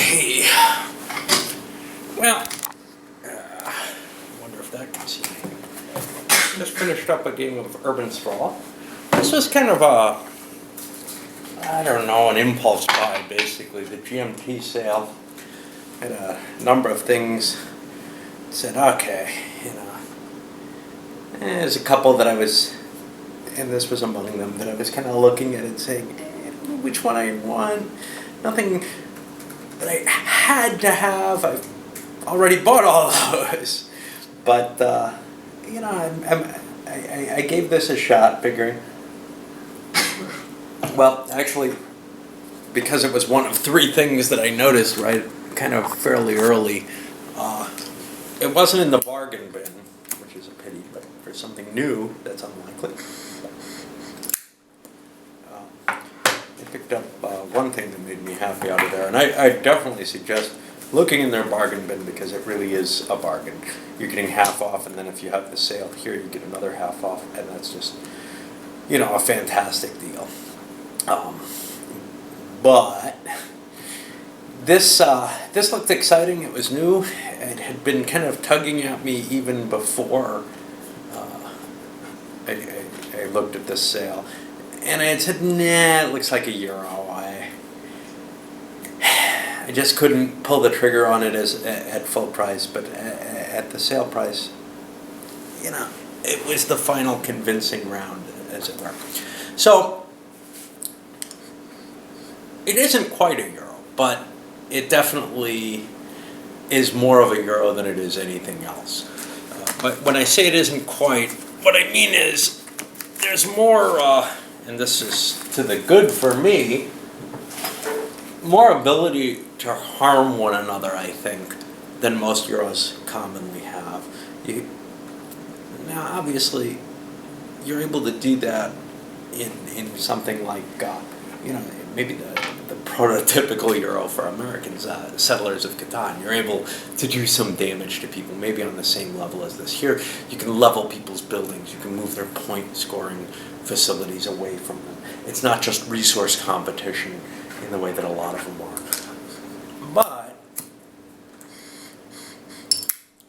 Okay. Well, I wonder if that can see me. Just finished up a game of Urban Sprawl. This was kind of a, I don't know, an impulse buy, basically. The GMT sale had a number of things. Said, okay, there's a couple that I was, and this was among them, that I was kind of looking at and saying, which one I want. Nothing that I had to have. I've already bought all of those. But, I gave this a shot, figuring, well, actually, because it was one of three things that I noticed, right, kind of fairly early, it wasn't in the bargain bin, which is a pity, but for something new, that's unlikely. I picked up one thing that made me happy out of there, and I definitely suggest looking in their bargain bin, because it really is a bargain. You're getting half off, and then if you have the sale here, you get another half off, and that's just, a fantastic deal. But this looked exciting. It was new. It had been kind of tugging at me even before I looked at this sale. And I had said, nah, it looks like €1. I just couldn't pull the trigger on it at full price, but at the sale price, it was the final convincing round, as it were. So, it isn't quite €1, but it definitely is more of €1 than it is anything else. But when I say it isn't quite, what I mean is there's more, and this is to the good for me, more ability to harm one another, I think, than most Euros commonly have. Now, obviously, you're able to do that in something like, maybe the prototypical Euro for Americans, Settlers of Catan. You're able to do some damage to people, maybe on the same level as this. Here, you can level people's buildings. You can move their point-scoring facilities away from them. It's not just resource competition in the way that a lot of them are. But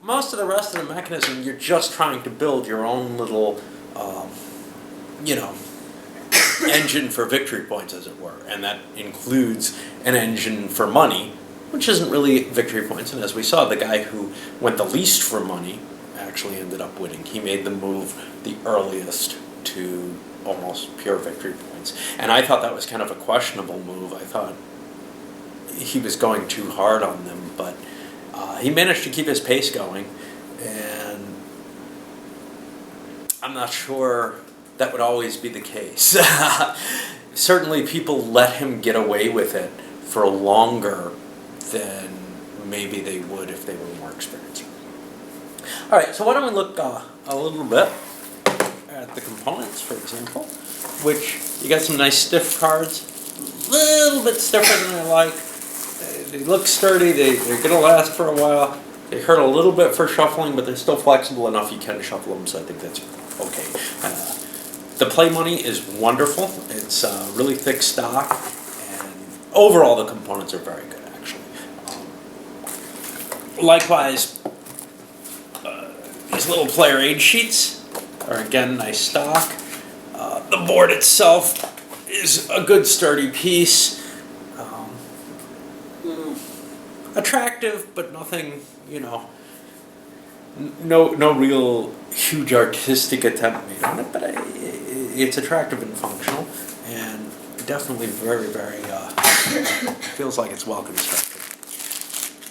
most of the rest of the mechanism, you're just trying to build your own little, engine for victory points, as it were. And that includes an engine for money, which isn't really victory points. And as we saw, the guy who went the least for money actually ended up winning. He made the move the earliest to almost pure victory points. And I thought that was kind of a questionable move. I thought he was going too hard on them, but he managed to keep his pace going, and I'm not sure that would always be the case. Certainly people let him get away with it for longer than maybe they would if they were more experienced. All right, so why don't we look a little bit at the components, for example, which you got some nice stiff cards, a little bit stiffer than I like. They look sturdy, they're going to last for a while. They hurt a little bit for shuffling, but they're still flexible enough you can shuffle them, so I think that's okay. The play money is wonderful. It's really thick stock, and overall the components are very good, actually. Likewise, these little player aid sheets are again nice stock. The board itself is a good sturdy piece. Attractive, but nothing, no real huge artistic attempt made on it, but it's attractive and functional, and definitely very, very, feels like it's well constructed.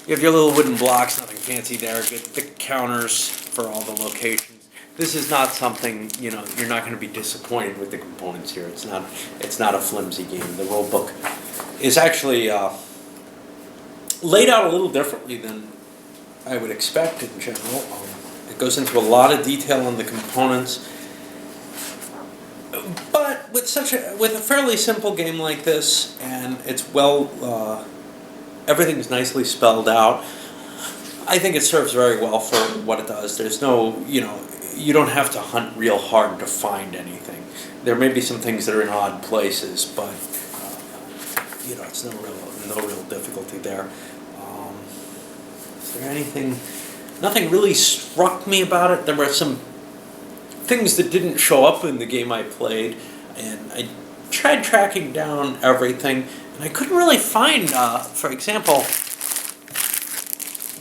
You have your little wooden blocks, nothing fancy there, good thick counters for all the locations. This is not something, you're not going to be disappointed with the components here. It's not a flimsy game. The rule book is actually laid out a little differently than I would expect in general. It goes into a lot of detail on the components, but with a fairly simple game like this, and it's everything's nicely spelled out. I think it serves very well for what it does. There's no, you don't have to hunt real hard to find anything. There may be some things that are in odd places, but it's no real difficulty there. Is there anything? Nothing really struck me about it. There were some things that didn't show up in the game I played, and I tried tracking down everything, and I couldn't really find, for example,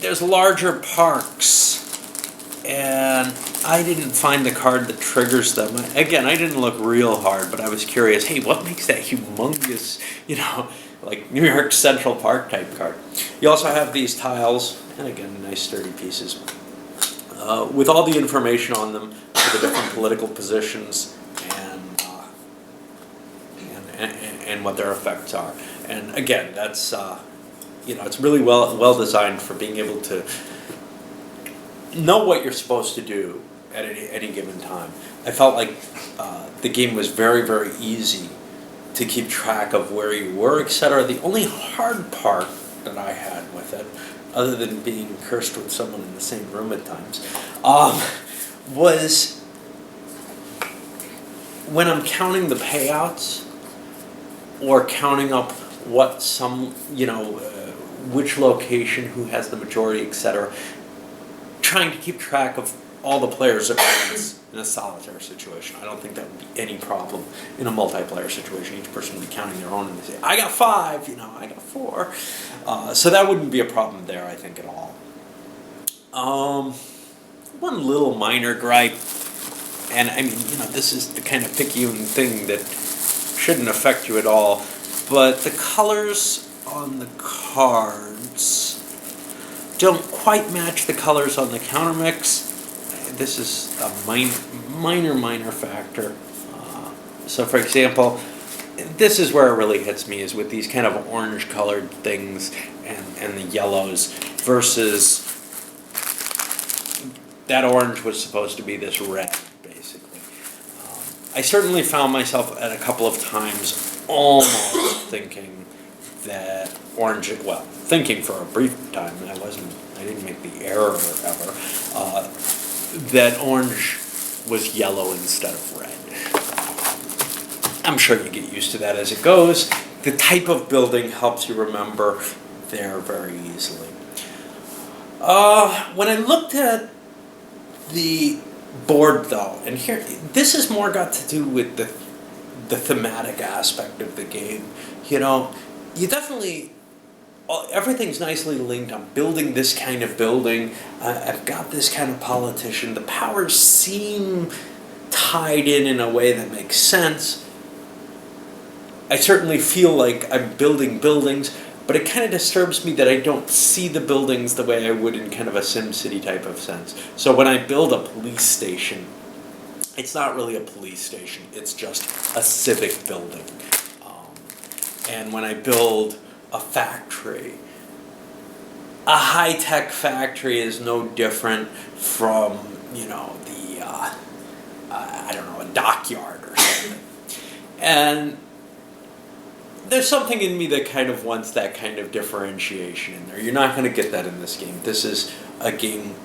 there's larger parks, and I didn't find the card that triggers them. Again, I didn't look real hard, but I was curious, hey, what makes that humongous, like New York Central Park type card? You also have these tiles, and again, nice sturdy pieces, with all the information on them for the different political positions and what their effects are. And again, that's it's really well designed for being able to know what you're supposed to do at any given time. I felt like the game was very, very easy to keep track of where you were, etc. The only hard part that I had with it, other than being cursed with someone in the same room at times, was when I'm counting the payouts or counting up what which location, who has the majority, etc. Trying to keep track of all the players at once in a solitaire situation. I don't think that would be any problem in a multiplayer situation. Each person would be counting their own and they say, I got 5, I got 4. So that wouldn't be a problem there, I think, at all. One little minor gripe, and I mean, this is the kind of picayune thing that shouldn't affect you at all, but the colors on the cards don't quite match the colors on the counter mix. This is a minor factor. So for example, this is where it really hits me, is with these kind of orange colored things and the yellows versus that orange was supposed to be this red, basically. I certainly found myself at a couple of times almost thinking that thinking for a brief time, I didn't make the error ever, that orange was yellow instead of red. I'm sure you get used to that as it goes. The type of building helps you remember there very easily. When I looked at the board, though, and here, this has more got to do with the thematic aspect of the game. You definitely, everything's nicely linked. I'm building this kind of building. I've got this kind of politician. The powers seem tied in a way that makes sense. I certainly feel like I'm building buildings, but it kind of disturbs me that I don't see the buildings the way I would in kind of a SimCity type of sense. So when I build a police station, it's not really a police station. It's just a civic building. And when I build a factory, a high-tech factory is no different from, a dockyard or something. And there's something in me that kind of wants that kind of differentiation in there. You're not going to get that in this game. This is a game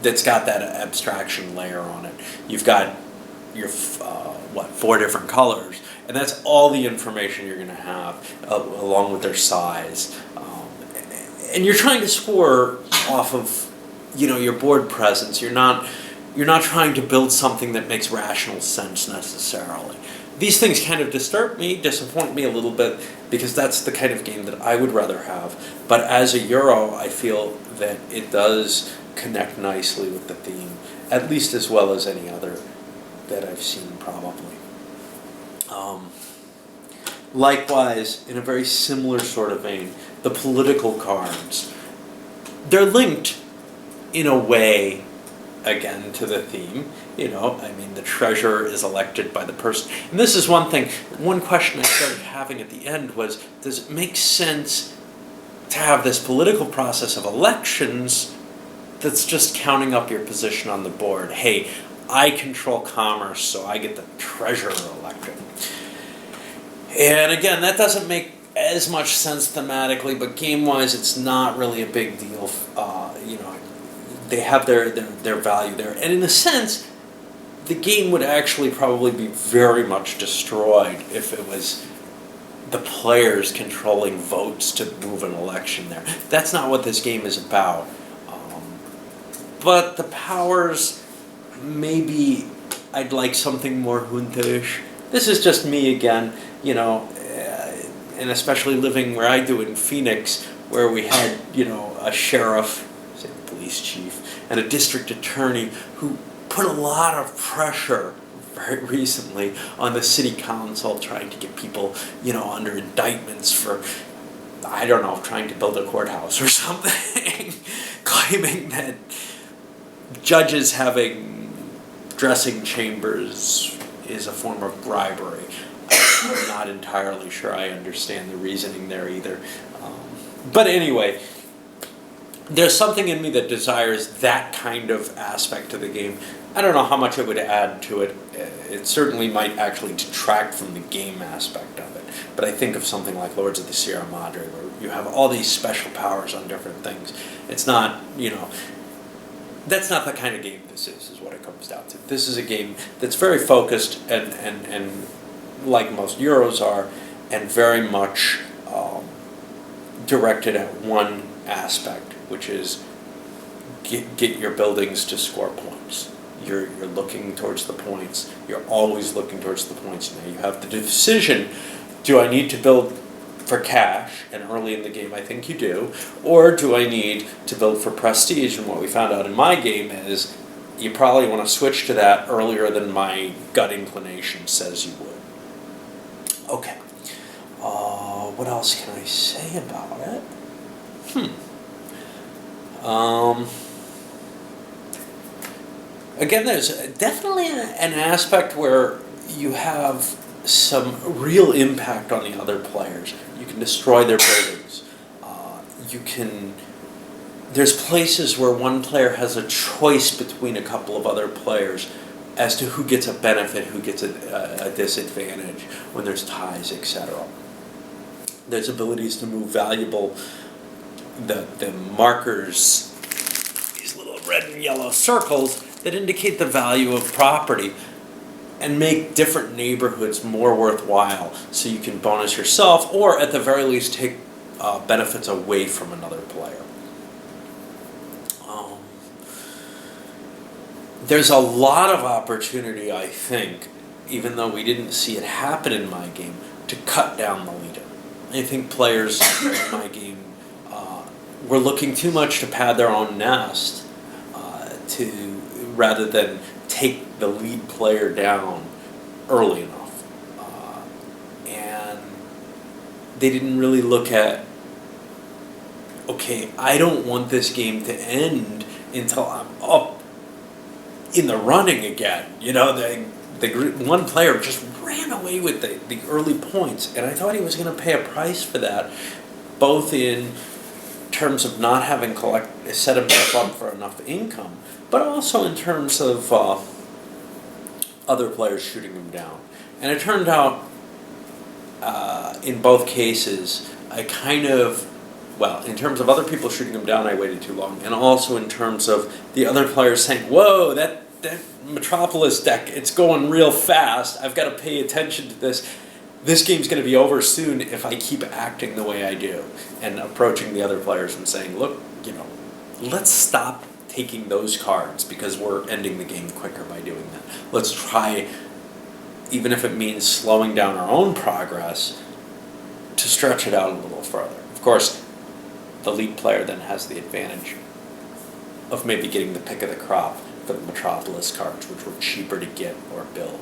that's got that abstraction layer on it. You've got your, 4 different colors. And that's all the information you're going to have, along with their size. And you're trying to score off of, your board presence. You're not trying to build something that makes rational sense necessarily. These things kind of disappoint me a little bit, because that's the kind of game that I would rather have. But as a Euro, I feel that it does connect nicely with the theme, at least as well as any other that I've seen probably. Likewise, in a very similar sort of vein, the political cards, they're linked in a way, again, to the theme. The treasurer is elected by the person. And this is one question I started having at the end was, does it make sense to have this political process of elections that's just counting up your position on the board? Hey, I control commerce, so I get the treasurer elected. And again, that doesn't make as much sense thematically, but game-wise, it's not really a big deal. They have their value there. And in a sense, the game would actually probably be very much destroyed if it was the players controlling votes to move an election there. That's not what this game is about. but the powers, maybe I'd like something more junta-ish. This is just me again, you know, and especially living where I do in Phoenix, where we had, you know, a sheriff, say police chief, and a district attorney who put a lot of pressure very recently on the city council, trying to get people, you know, under indictments for, I don't know, trying to build a courthouse or something, claiming that judges having dressing chambers is a form of bribery. I'm not entirely sure I understand the reasoning there either. But anyway, there's something in me that desires that kind of aspect to the game. I don't know how much it would add to it. It certainly might actually detract from the game aspect of it. But I think of something like Lords of the Sierra Madre, where you have all these special powers on different things. It's not, you know, that's not the kind of game this is what it comes down to. This is a game that's very focused and like most Euros are, and very much directed at one aspect, which is get your buildings to score points. You're looking towards the points. You're always looking towards the points. Now you have the decision, do I need to build for cash, and early in the game I think you do, or do I need to build for prestige? And what we found out in my game is you probably want to switch to that earlier than my gut inclination says you would. Okay. What else can I say about it? Again, there's definitely an aspect where you have some real impact on the other players. You can destroy their buildings. There's places where one player has a choice between a couple of other players as to who gets a benefit, who gets a disadvantage when there's ties, etc. There's abilities to move valuable, the markers, these little red and yellow circles that indicate the value of property and make different neighborhoods more worthwhile, so you can bonus yourself or at the very least take benefits away from another player. There's a lot of opportunity, I think, even though we didn't see it happen in my game, to cut down the leader. I think players in my game were looking too much to pad their own nest rather than take the lead player down early enough. And they didn't really look at, okay, I don't want this game to end until I'm up in the running again. You know, the one player just ran away with the early points, and I thought he was going to pay a price for that, both in terms of not having set himself up for enough income, but also in terms of other players shooting him down. And it turned out, in both cases, in terms of other people shooting him down, I waited too long, and also in terms of the other players saying, whoa, that Metropolis deck, it's going real fast, I've got to pay attention to this. This game's going to be over soon if I keep acting the way I do, and approaching the other players and saying, look, you know, let's stop taking those cards because we're ending the game quicker by doing that. Let's try, even if it means slowing down our own progress, to stretch it out a little further. Of course, the lead player then has the advantage of maybe getting the pick of the crop for the Metropolis cards, which were cheaper to get or build.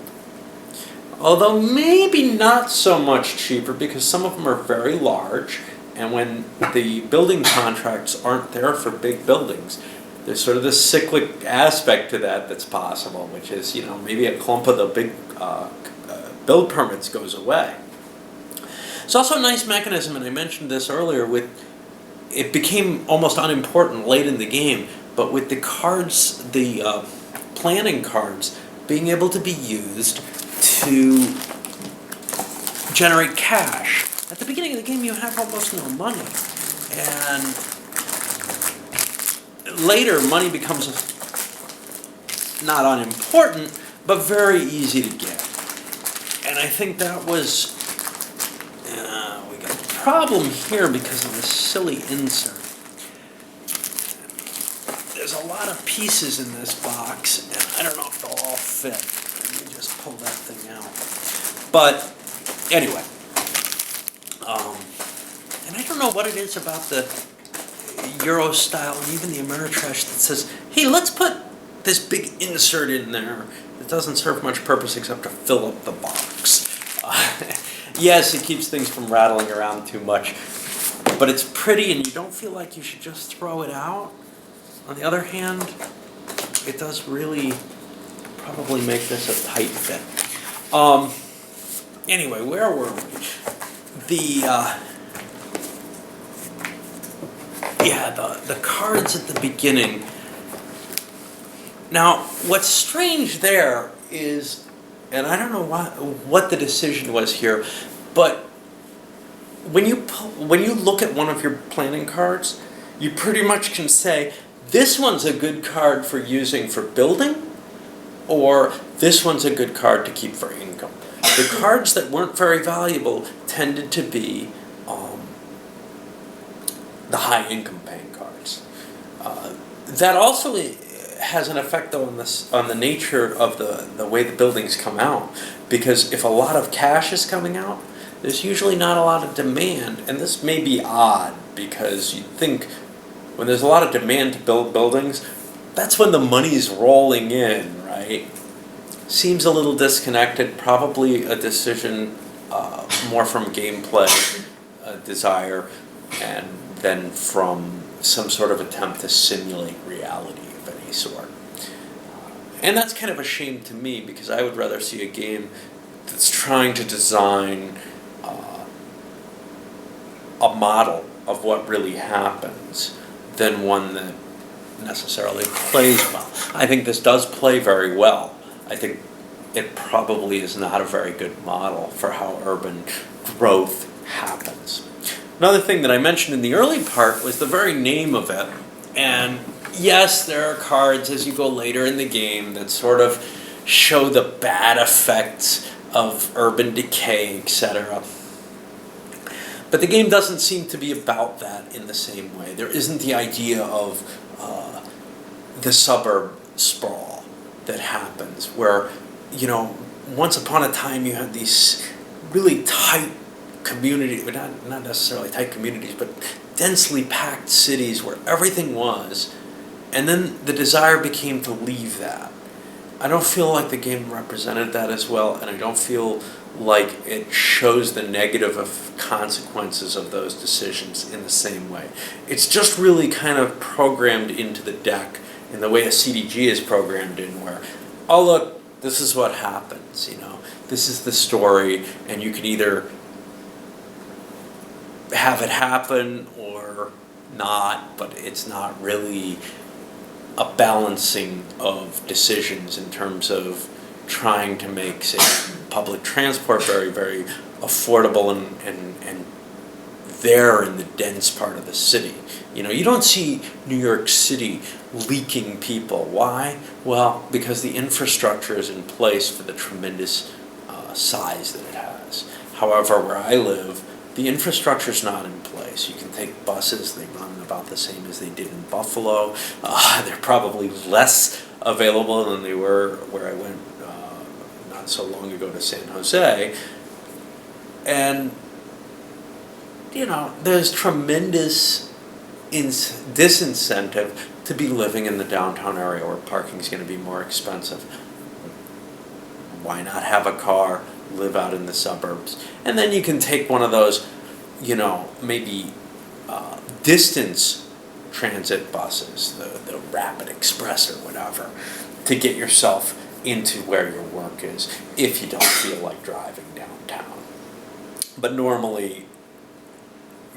Although maybe not so much cheaper, because some of them are very large, and when the building contracts aren't there for big buildings, there's sort of this cyclic aspect to that that's possible, which is, you know, maybe a clump of the big build permits goes away. It's also a nice mechanism, and I mentioned this earlier, it became almost unimportant late in the game, but with the cards, the planning cards, being able to be used to generate cash. At the beginning of the game, you have almost no money, and later money becomes not unimportant, but very easy to get. And I think that was, we got a problem here because of this silly insert. There's a lot of pieces in this box, and I don't know if they'll all fit. Let me just pull that thing out. But anyway, and I don't know what it is about the Euro style and even the Ameritrash that says, hey, let's put this big insert in there. It doesn't serve much purpose except to fill up the box. Yes, it keeps things from rattling around too much, but it's pretty and you don't feel like you should just throw it out. On the other hand, it does really probably make this a tight fit. Anyway, where were we? The cards at the beginning. Now, what's strange there is, and I don't know what the decision was here, but when you look at one of your planning cards, you pretty much can say, this one's a good card for using for building, or this one's a good card to keep for income. The cards that weren't very valuable tended to be the high income paying cards. That also has an effect though on the nature of the way the buildings come out, because if a lot of cash is coming out, there's usually not a lot of demand, and this may be odd because you'd think when there's a lot of demand to build buildings, that's when the money's rolling in, right? Seems a little disconnected, probably a decision more from gameplay desire and then from some sort of attempt to simulate reality of any sort. And that's kind of a shame to me because I would rather see a game that's trying to design a model of what really happens than one that necessarily plays well. I think this does play very well. I think it probably is not a very good model for how urban growth happens. Another thing that I mentioned in the early part was the very name of it. And yes, there are cards as you go later in the game that sort of show the bad effects of urban decay, etc. But the game doesn't seem to be about that in the same way. There isn't the idea of the suburb sprawl that happens where, once upon a time you had these really tight communities, not necessarily tight communities, but densely packed cities where everything was, and then the desire became to leave that. I don't feel like the game represented that as well, and I don't feel like it shows the negative of consequences of those decisions in the same way. It's just really kind of programmed into the deck in the way a CDG is programmed in, where, oh look, this is what happens, this is the story, and you can either have it happen or not, but it's not really a balancing of decisions in terms of trying to make, say, public transport very, very affordable and there in the dense part of the city. You don't see New York City leaking people. Why? Well, because the infrastructure is in place for the tremendous size that it has. However, where I live, the infrastructure's not in place. You can take buses, they run about the same as they did in Buffalo. They're probably less available than they were where I went not so long ago to San Jose. And, there's tremendous disincentive to be living in the downtown area where parking is going to be more expensive. Why not have a car, live out in the suburbs? And then you can take one of those, maybe distance transit buses, the Rapid Express or whatever, to get yourself into where your work is if you don't feel like driving downtown. But normally,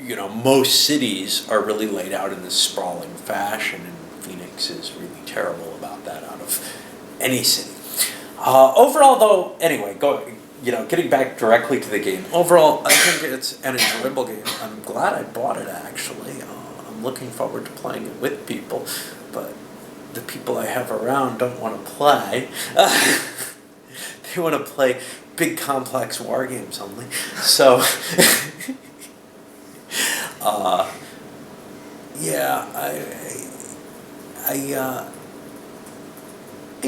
most cities are really laid out in this sprawling fashion, and Phoenix is really terrible about that out of any city. Overall, though, anyway, getting back directly to the game. Overall, I think it's an enjoyable game. I'm glad I bought it, actually. I'm looking forward to playing it with people, but the people I have around don't want to play. They want to play big, complex war games only. So,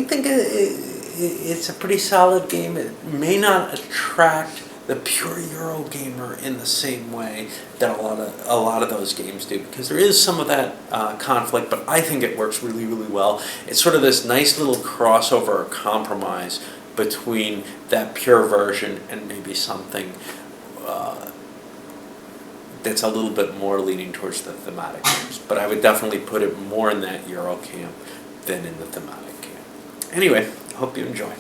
think it's a pretty solid game. It may not attract the pure Euro gamer in the same way that a lot of those games do, because there is some of that conflict, but I think it works really, really well. It's sort of this nice little crossover or compromise between that pure version and maybe something that's a little bit more leaning towards the thematic games. But I would definitely put it more in that Euro camp than in the thematic camp. Anyway, hope you enjoy.